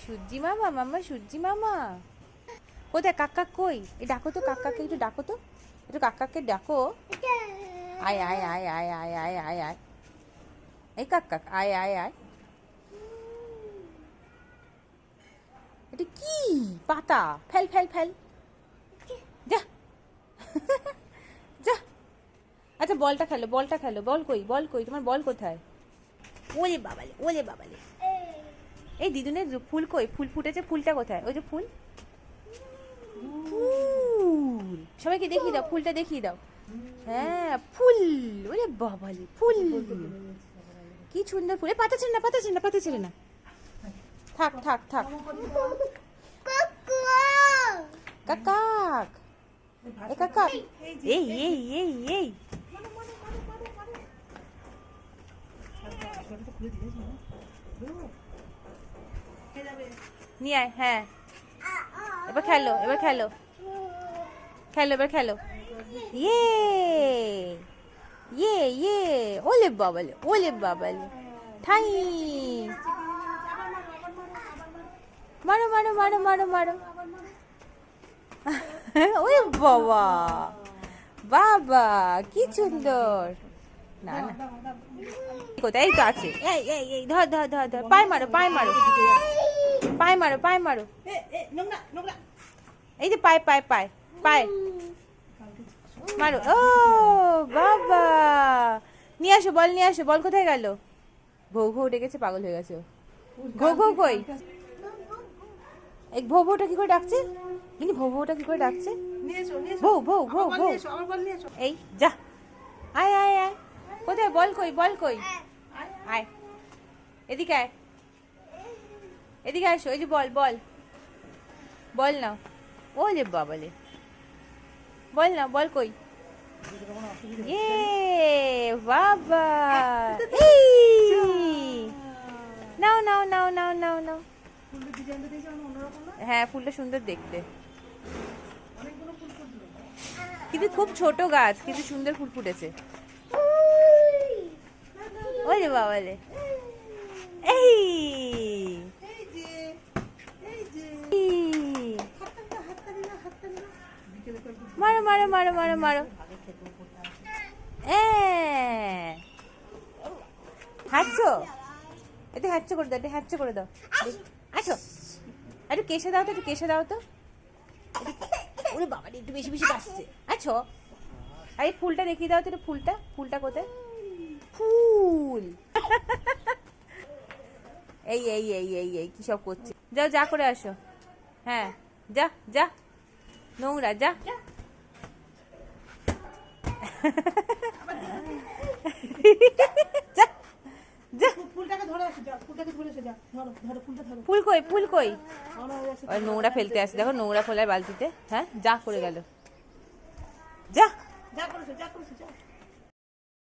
সূর্যি মামা, মাম্মা সূর্যি মামা কোথায়? কাকা কই? এই ডাকো তো কাকাকে, একটু ডাকো তো, একটু কাকাকে ডাকো। আয় আয় আয় আয় আয় আয় আয় আয়, এই কাকা আয় আয় আয়। এটা কি পাতা? ফেল ফেল ফেল, যা যা। আচ্ছা বলটা খেলো, বলটা খেলো। বল কই? বল কই? তোমার বল কোথায়? ওলে বাবালে, ওলে বাবালে। এই দিদুনের ফুল কই? ফুল ফুটেছে, ফুলটা কোথায়? ওই যে ফুল, ফুল সবাইকে দেখিয়ে দাও, ফুলটা দেখিয়ে দাও। হ্যাঁ ফুল, ওরে বাবালে ফুল, কি সুন্দর ফুল। পাতা ছিল না, পাতা ছিল না, পাতা ছিল না। থাক থাক থাক। কাকাক, এ কাকাক, এই এই এই এই নিয়ে আয়। হ্যাঁ এবার খেলো, এবার খেলো, খেলো এবার খেলো। ইয়ে ইয়ে ইয়ে, ওলে বাবালে, ওলে বাবালে, ঠাই। মারো মারো মারো মারো মারো। ওরে বাবা, বাবা কি সুন্দর। না না কোথায়? এই তো আছে। এই এই এই ধর ধর ধর ধর, পায়ে মারো, পায়ে মারো, পায়ে মারো, পায়ে মারো। এই যে পায়ে পায়ে পায়ে পায়ে মারো। ও বাবা, নিয়ে আসো বল, নিয়ে আসো বল। কোথায় গেল? ভৌ ভৌ ডেকেছে, পাগল হয়ে গেছে। ঘৌ ঘৌ কই? এই ভৌ ভৌটা কি করে ডাকছে? কিন্তু ভৌ ভৌটা কি করে ডাকছে? ভৌ ভৌ ভৌ ভৌ। এই যা, আয় আয় আয়। কোথায়? বল কই? বল কই? আয় এদিকে আয়, এদিকে আসো। এই যে বল, বল বল নাও। ওলে বাবালে, বল না, বল কই? ইয়ে বাবা, এই নাও নাও নাও নাও নাও নাও। হ্যাঁ ফুলটা সুন্দর দেখতে, কিন্তু খুব ছোট গাছ, কিন্তু সুন্দর ফুল ফুটেছে। ওরে বাবালে, এই মারো মারো মারো মারো মারো। হাঁটছো? একটু হ্যাচ্ছো করে দাও, একটু হ্যাচ্ছো করে দাও। আছো একটু কেশে দাও তো, একটু কেশে দাও তো। ওরে বাবা একটু বেশি বেশি বাসছে। আছো এই ফুলটা দেখিয়ে দাও তো, একটু ফুলটা, ফুলটা কোথায়? ফুল এই এই এই এই এই কি সব করছে? যাও যা করে আসো। হ্যাঁ যা যা, নোংরা যা। যা যা, ফুলটাকে ধরে আসো, যা ফুলটাকে ধরে এসে যা, ধরো ধরো ফুলটা ধরো। ফুল কই? ফুল কই? ওই নোংরা ফেলতে আসে, দেখো নোংরা ফেলায় বালতিতে। হ্যাঁ যা করে গেল, যা যা করেছো, যা করেছো, যা।